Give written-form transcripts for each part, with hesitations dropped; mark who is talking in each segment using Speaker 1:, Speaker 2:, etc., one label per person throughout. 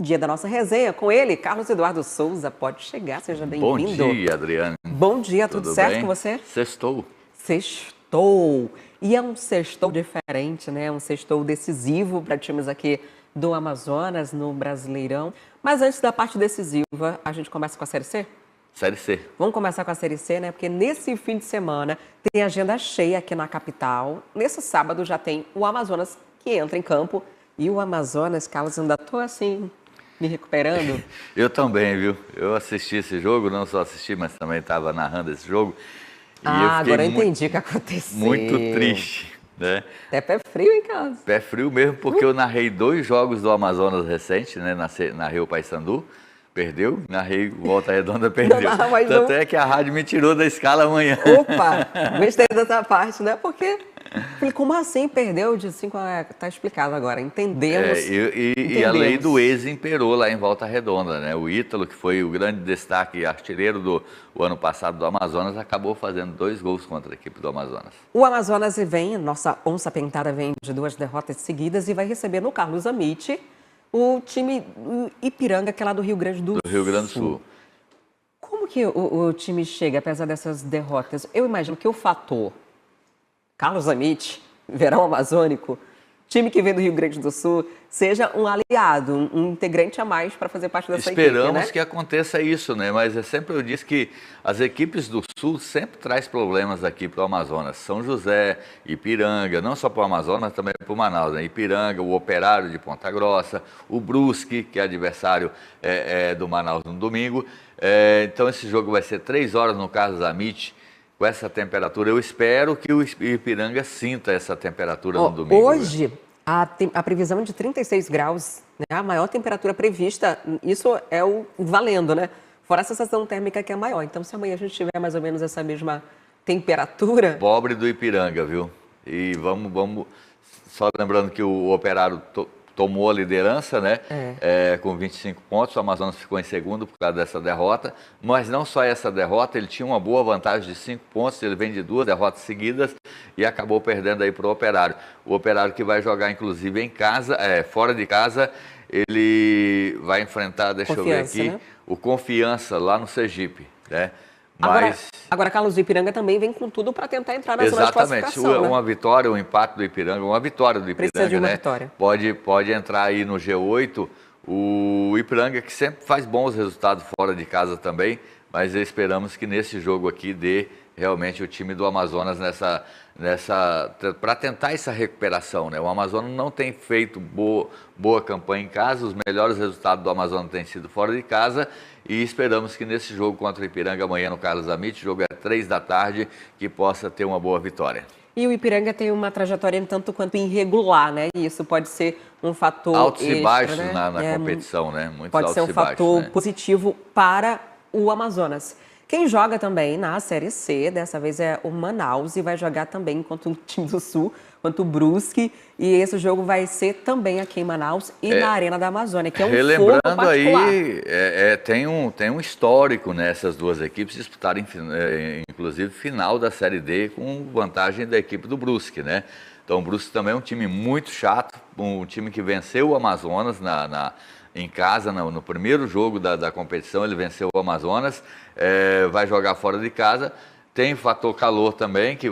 Speaker 1: dia da nossa resenha com ele, Carlos Eduardo Souza. Pode chegar, seja bem-vindo.
Speaker 2: Bom dia, Adriane.
Speaker 1: Bom dia, tudo certo
Speaker 2: bem?
Speaker 1: com você?
Speaker 2: Sextou.
Speaker 1: Sextou. E é um sextou diferente, né? Um sextou decisivo para times aqui do Amazonas, no Brasileirão. Mas antes da parte decisiva, a gente começa com a Série C?
Speaker 2: Série C.
Speaker 1: Vamos começar com a Série C, né? Porque nesse fim de semana tem agenda cheia aqui na capital. Nesse sábado já tem o Amazonas que entra em campo. E o Amazonas, Carlos, ainda tô assim, me recuperando.
Speaker 2: Eu também, viu? Eu assisti esse jogo, não só assisti, mas também estava narrando esse jogo. E
Speaker 1: agora eu entendi o que aconteceu.
Speaker 2: Muito triste, né?
Speaker 1: Até pé frio em casa.
Speaker 2: Pé frio mesmo, porque eu narrei 2 jogos do Amazonas recente, né? Narrei o Paysandu, perdeu, narrei o Volta Redonda, perdeu. Tanto é que a rádio me tirou da escala amanhã.
Speaker 1: Opa, gostei dessa parte, né? Porque, falei, como assim perdeu de 5 a... Tá explicado agora, entendemos.
Speaker 2: E a lei do ex imperou lá em Volta Redonda, né? O Ítalo, que foi o grande destaque artilheiro do ano passado do Amazonas, acabou fazendo 2 gols contra a equipe do Amazonas.
Speaker 1: O Amazonas vem, nossa onça pintada vem de 2 derrotas seguidas e vai receber no Carlos Amit o time Ipiranga, que é lá do Rio Grande do Sul.
Speaker 2: Do Rio Grande do Sul.
Speaker 1: Como que o time chega, apesar dessas derrotas? Eu imagino que o fator Carlos Amit, verão amazônico, time que vem do Rio Grande do Sul, seja um aliado, um integrante a mais para fazer parte dessa equipe, né?
Speaker 2: Esperamos que aconteça isso, né? Mas sempre eu disse que as equipes do Sul sempre traz problemas aqui para o Amazonas. São José, Ipiranga, não só para o Amazonas, mas também para o Manaus, né? Ipiranga, o Operário de Ponta Grossa, o Brusque, que é adversário do Manaus no domingo. Então esse jogo vai ser 3 horas no Carlos Amit, com essa temperatura. Eu espero que o Ipiranga sinta essa temperatura no domingo.
Speaker 1: Hoje, a previsão é de 36 graus, né? A maior temperatura prevista, isso é o valendo, né? Fora a sensação térmica que é maior. Então, se amanhã a gente tiver mais ou menos essa mesma temperatura...
Speaker 2: Pobre do Ipiranga, viu? E vamos só lembrando que o Operário tomou a liderança, né? Com 25 pontos, o Amazonas ficou em segundo por causa dessa derrota, mas não só essa derrota, ele tinha uma boa vantagem de 5 pontos, ele vem de 2 derrotas seguidas e acabou perdendo aí para o Operário. O Operário que vai jogar inclusive em casa, fora de casa, ele vai enfrentar, deixa eu ver aqui, né? O Confiança lá no Sergipe, né?
Speaker 1: Agora, Carlos, o Ipiranga também vem com tudo para tentar entrar na zona de classificação,
Speaker 2: né?
Speaker 1: Uma
Speaker 2: vitória, um empate do Ipiranga, uma vitória do Ipiranga,
Speaker 1: precisa de uma
Speaker 2: né?
Speaker 1: Vitória.
Speaker 2: Pode entrar aí no G8, o Ipiranga que sempre faz bons resultados fora de casa também, mas esperamos que nesse jogo aqui dê realmente o time do Amazonas para tentar essa recuperação, né? O Amazonas não tem feito boa campanha em casa, os melhores resultados do Amazonas têm sido fora de casa e esperamos que nesse jogo contra o Ipiranga amanhã no Carlos Amit, o jogo é 3 da tarde, que possa ter uma boa vitória.
Speaker 1: E o Ipiranga tem uma trajetória tanto quanto irregular, né? E isso pode ser um fator
Speaker 2: altos
Speaker 1: extra,
Speaker 2: e baixos,
Speaker 1: né?
Speaker 2: na competição, né? Muitos
Speaker 1: pode
Speaker 2: altos
Speaker 1: ser um
Speaker 2: e
Speaker 1: fator
Speaker 2: baixos, né?
Speaker 1: positivo para o Amazonas. Quem joga também na Série C, dessa vez é o Manaus, e vai jogar também contra o time do Sul, contra o Brusque. E esse jogo vai ser também aqui em Manaus e na Arena da Amazônia, que é um fogo particular.
Speaker 2: Aí, tem um histórico nessas duas equipes disputarem, inclusive, final da Série D com vantagem da equipe do Brusque, né? Então, o Brusque também é um time muito chato, um time que venceu o Amazonas em casa, no primeiro jogo da competição, ele venceu o Amazonas, vai jogar fora de casa. Tem o fator calor também, que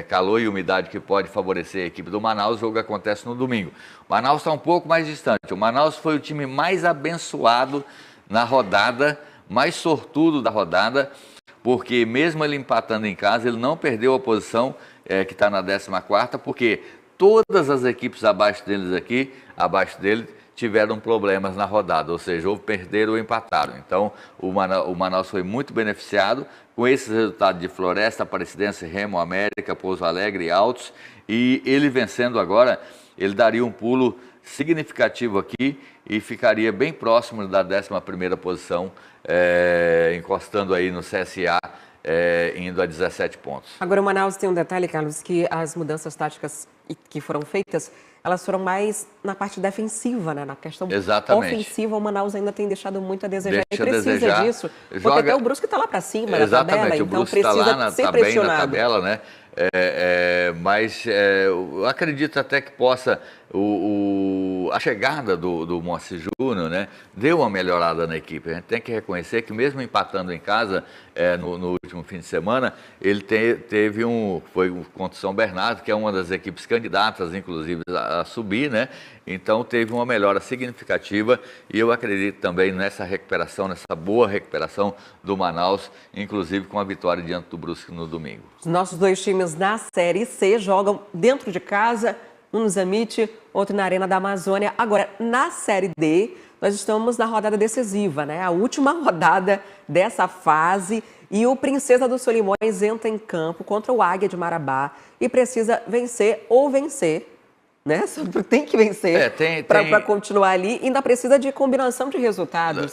Speaker 2: calor e umidade que pode favorecer a equipe do Manaus. O jogo acontece no domingo. O Manaus está um pouco mais distante. O Manaus foi o time mais abençoado na rodada, mais sortudo da rodada, porque mesmo ele empatando em casa, ele não perdeu a posição que está na 14ª, porque todas as equipes abaixo dele tiveram problemas na rodada, ou seja, ou perderam ou empataram. Então, o Manaus foi muito beneficiado com esses resultados de Floresta, Aparecidense, Remo, América, Pouso Alegre e Altos, e ele vencendo agora, ele daria um pulo significativo aqui e ficaria bem próximo da 11ª posição, encostando aí no CSA, indo a 17 pontos.
Speaker 1: Agora, o Manaus tem um detalhe, Carlos, que as mudanças táticas que foram feitas, elas foram mais na parte defensiva, né? Na questão ofensiva, o Manaus ainda tem deixado muito a desejar e precisa disso. Porque até o Brusque está lá para cima na tabela, então precisa ser pressionado.
Speaker 2: Bem na tabela, né? Mas eu acredito até que possa, a chegada do Moacir Júnior, né, deu uma melhorada na equipe. A gente tem que reconhecer que mesmo empatando em casa no último fim de semana, ele foi contra o São Bernardo, que é uma das equipes candidatas, inclusive, a subir, né? Então teve uma melhora significativa e eu acredito também nessa recuperação, nessa boa recuperação do Manaus, inclusive com a vitória diante do Brusque no domingo.
Speaker 1: Os nossos dois times na Série C jogam dentro de casa, um no Zammit, outro na Arena da Amazônia. Agora, na Série D, nós estamos na rodada decisiva, né? A última rodada dessa fase e o Princesa dos Solimões entra em campo contra o Águia de Marabá e precisa vencer ou vencer, né? Tem que vencer para continuar ali. Ainda precisa de combinação de resultados.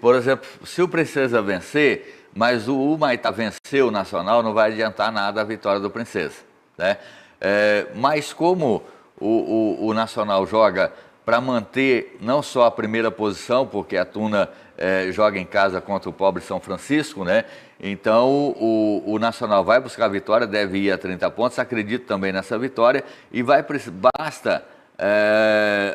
Speaker 2: Por exemplo, se o Princesa vencer, mas o Humaitá venceu o Nacional, não vai adiantar nada a vitória do Princesa, né? Mas como o Nacional joga para manter não só a primeira posição, porque a Tuna joga em casa contra o pobre São Francisco, né? Então o Nacional vai buscar a vitória, deve ir a 30 pontos, acredito também nessa vitória, e basta,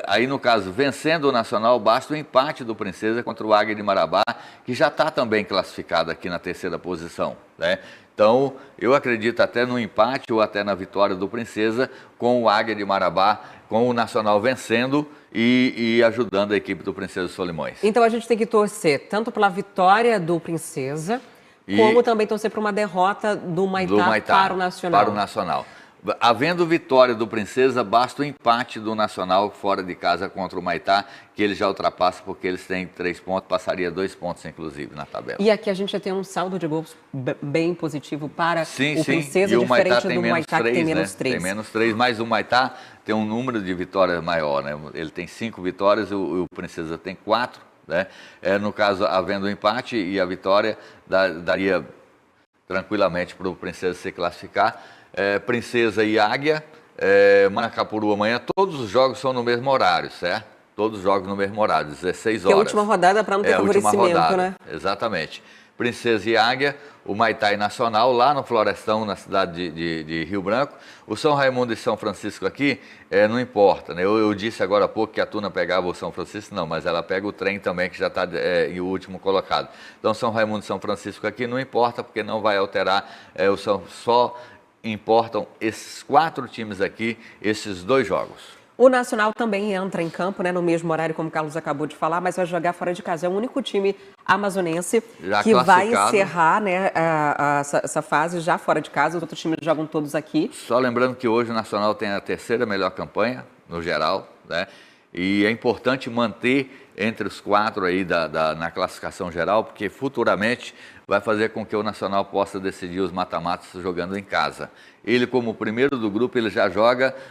Speaker 2: aí no caso, vencendo o Nacional, basta o empate do Princesa contra o Águia de Marabá, que já está também classificado aqui na terceira posição, né? Então, eu acredito até no empate ou até na vitória do Princesa com o Águia de Marabá, com o Nacional vencendo e ajudando a equipe do Princesa dos Solimões.
Speaker 1: Então, a gente tem que torcer tanto pela vitória do Princesa, como também torcer para uma derrota do Humaitá para o Nacional.
Speaker 2: Para o Nacional. Havendo vitória do Princesa, basta o empate do Nacional fora de casa contra o Humaitá, que ele já ultrapassa porque eles têm 3 pontos, passaria 2 pontos inclusive na tabela.
Speaker 1: E aqui a gente já tem um saldo de gols bem positivo para o Princesa,
Speaker 2: e o
Speaker 1: diferente do
Speaker 2: Humaitá
Speaker 1: que tem menos
Speaker 2: né?
Speaker 1: 3.
Speaker 2: Tem menos 3, mas o Humaitá tem um número de vitórias maior, né? Ele tem 5 vitórias e o Princesa tem 4, né? No caso, havendo o empate e a vitória, daria tranquilamente para o Princesa se classificar. Princesa e Águia, Manacapuru amanhã, todos os jogos são no mesmo horário, certo? Todos os jogos no mesmo horário, 16 horas.
Speaker 1: Que é a última rodada para não ter favorecimento, né?
Speaker 2: Exatamente. Princesa e Águia, o Humaitá e Nacional, lá no Florestão, na cidade de Rio Branco. O São Raimundo e São Francisco aqui, não importa, né? Eu disse agora há pouco que a Tuna pegava o São Francisco, não, mas ela pega o trem também, que já está em o último colocado. Então, São Raimundo e São Francisco aqui não importa, porque não vai alterar, só importam esses 4 times aqui, esses 2 jogos.
Speaker 1: O Nacional também entra em campo, né, no mesmo horário, como o Carlos acabou de falar, mas vai jogar fora de casa. É o único time amazonense que vai encerrar, né, essa fase já fora de casa. Os outros times jogam todos aqui.
Speaker 2: Só lembrando que hoje o Nacional tem a 3ª melhor campanha, no geral, né? E é importante manter entre os 4 aí na classificação geral, porque futuramente vai fazer com que o Nacional possa decidir os mata-matas jogando em casa. Ele, como o primeiro do grupo, ele já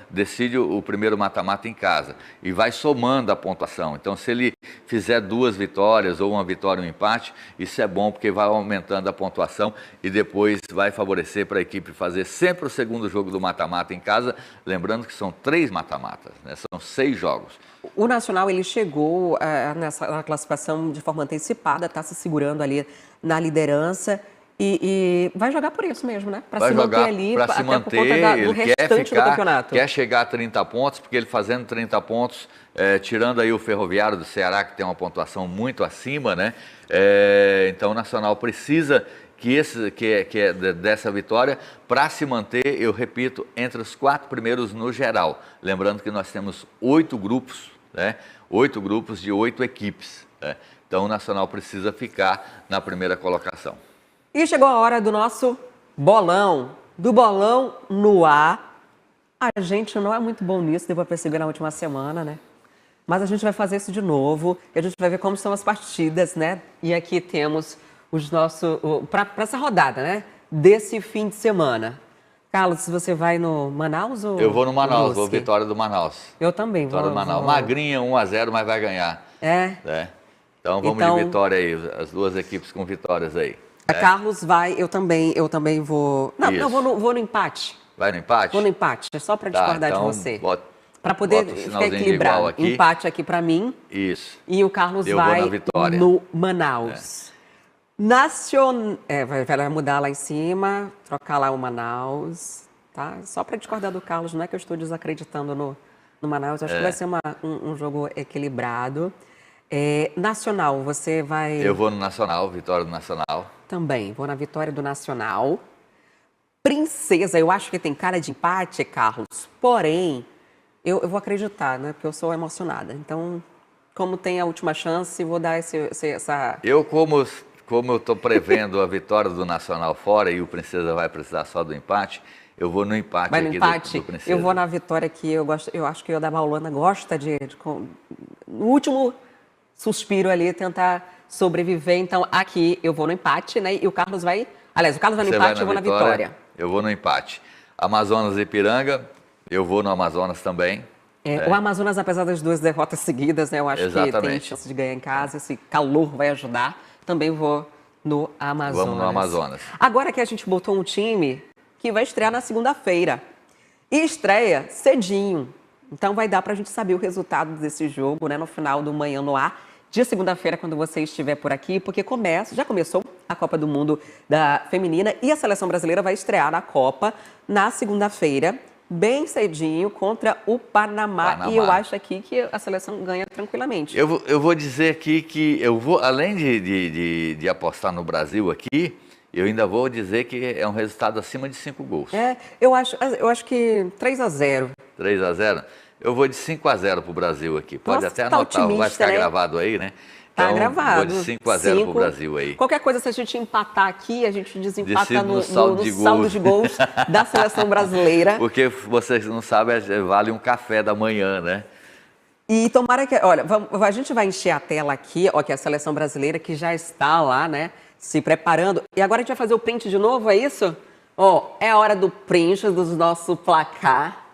Speaker 2: decide o primeiro mata-mata em casa e vai somando a pontuação. Então, se ele fizer 2 vitórias ou uma vitória e um empate, isso é bom porque vai aumentando a pontuação e depois vai favorecer para a equipe fazer sempre o segundo jogo do mata-mata em casa, lembrando que são 3 mata-matas, né? São 6 jogos.
Speaker 1: O Nacional, ele chegou na classificação de forma antecipada, está se segurando ali na liderança e vai jogar por isso mesmo, né? Para se manter ali, até por conta do restante do campeonato.
Speaker 2: Quer chegar a 30 pontos, porque ele fazendo 30 pontos, tirando aí o Ferroviário do Ceará, que tem uma pontuação muito acima, né? Então o Nacional precisa dessa vitória para se manter, eu repito, entre os 4 primeiros no geral. Lembrando que nós temos 8 grupos, né? 8 grupos de 8 equipes, né? Então o Nacional precisa ficar na primeira colocação.
Speaker 1: E chegou a hora do nosso bolão, do bolão no ar. A gente não é muito bom nisso, deu para perceber na última semana, né? Mas a gente vai fazer isso de novo e a gente vai ver como estão as partidas, né? E aqui temos os nossos, para essa rodada, né? Desse fim de semana. Carlos, você vai no Manaus ou...
Speaker 2: Eu vou no Manaus, vou vitória do Manaus.
Speaker 1: Eu também
Speaker 2: vitória do Manaus. Magrinha, 1-0, mas vai ganhar. Então vamos de vitória aí, as 2 equipes com vitórias aí.
Speaker 1: Carlos vai, eu também vou... Não, vou no empate.
Speaker 2: Vai no empate?
Speaker 1: Vou no empate, é só para discordar
Speaker 2: então,
Speaker 1: de você. Para poder ficar equilibrado.
Speaker 2: Aqui.
Speaker 1: Empate aqui para mim.
Speaker 2: Isso.
Speaker 1: E o Carlos vai no Manaus. Vai mudar lá em cima, trocar lá o Manaus. tá? Só para discordar do Carlos, não é que eu estou desacreditando no Manaus, acho que vai ser um jogo equilibrado. Nacional, você vai...
Speaker 2: Eu vou no Nacional, vitória do Nacional.
Speaker 1: Também, vou na vitória do Nacional. Princesa, eu acho que tem cara de empate, Carlos. Porém, eu vou acreditar, né? Porque eu sou emocionada. Então, como tem a última chance, vou dar essa...
Speaker 2: Eu, como eu estou prevendo a vitória do Nacional fora e o Princesa vai precisar só do empate, eu vou no empate
Speaker 1: Vai no
Speaker 2: aqui
Speaker 1: empate,
Speaker 2: do Princesa.
Speaker 1: eu vou na vitória que eu acho que o da Paulana gosta no último suspiro ali, tentar sobreviver. Então, aqui eu vou no empate, né? E o Carlos vai... Aliás, o Carlos vai no empate e eu vou na vitória.
Speaker 2: Eu vou no empate. Amazonas e Ipiranga, eu vou no Amazonas também.
Speaker 1: O Amazonas, apesar das 2 derrotas seguidas, né? Eu acho que tem chance de ganhar em casa. Esse calor vai ajudar. Também vou no Amazonas.
Speaker 2: Vamos no Amazonas.
Speaker 1: Agora que a gente botou um time que vai estrear na segunda-feira. E estreia cedinho. Então vai dar pra gente saber o resultado desse jogo, né? No final do Manhã no Ar. De segunda-feira, quando você estiver por aqui, porque já começou a Copa do Mundo da Feminina e a Seleção Brasileira vai estrear na Copa na segunda-feira, bem cedinho, contra o Panamá. E eu acho aqui que a seleção ganha tranquilamente.
Speaker 2: Eu vou dizer aqui que eu vou, além de apostar no Brasil aqui, eu ainda vou dizer que é um resultado acima de 5 gols.
Speaker 1: Eu acho que 3-0.
Speaker 2: 3-0? Eu vou de 5-0 para o Brasil aqui. Pode até
Speaker 1: tá
Speaker 2: anotar, vai ficar
Speaker 1: né?
Speaker 2: gravado aí, né?
Speaker 1: Tá
Speaker 2: Então,
Speaker 1: gravado.
Speaker 2: vou de 5-0 para o Brasil aí.
Speaker 1: Qualquer coisa, se a gente empatar aqui, a gente desempata no
Speaker 2: saldo
Speaker 1: de gols da seleção brasileira.
Speaker 2: Porque vocês não sabem, vale um café da manhã, né?
Speaker 1: E tomara que... Olha, a gente vai encher a tela aqui, ó, que é a seleção brasileira que já está lá, né? Se preparando. E agora a gente vai fazer o print de novo, é isso? Ó, é a hora do print do nosso placar.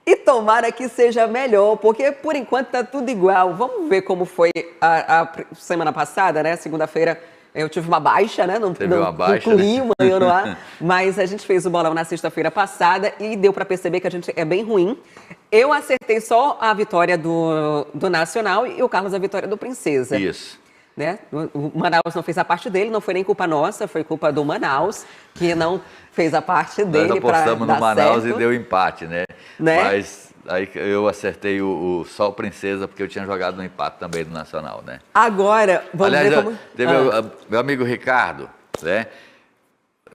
Speaker 1: E tomara que seja melhor, porque por enquanto tá tudo igual. Vamos ver como foi a semana passada, né? Segunda-feira eu tive uma baixa, né? Não incluí o Manhã no Ar, mas a gente fez o bolão na sexta-feira passada e deu para perceber que a gente é bem ruim. Eu acertei só a vitória do Nacional e o Carlos a vitória do Princesa.
Speaker 2: Isso.
Speaker 1: Né? O Manaus não fez a parte dele, não foi nem culpa nossa, foi culpa do Manaus, que não fez a parte dele para dar certo.
Speaker 2: Nós apostamos no Manaus e deu empate, né? Mas aí eu acertei só o Princesa, porque eu tinha jogado no empate também do Nacional, né?
Speaker 1: Agora, vamos ver como...
Speaker 2: Teve meu amigo Ricardo, né?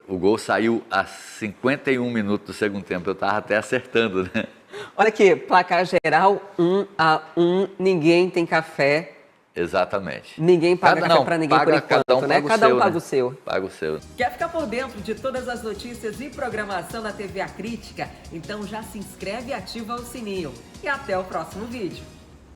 Speaker 2: O gol saiu a 51 minutos do segundo tempo, eu estava até acertando, né?
Speaker 1: Olha aqui, placar geral, 1-1, ninguém tem café.
Speaker 2: Exatamente.
Speaker 1: Ninguém paga café para ninguém por enquanto, né? Cada um paga o seu.
Speaker 2: Paga o seu.
Speaker 1: Quer ficar por dentro de todas as notícias e programação da TV A Crítica? Então já se inscreve e ativa o sininho. E até o próximo vídeo.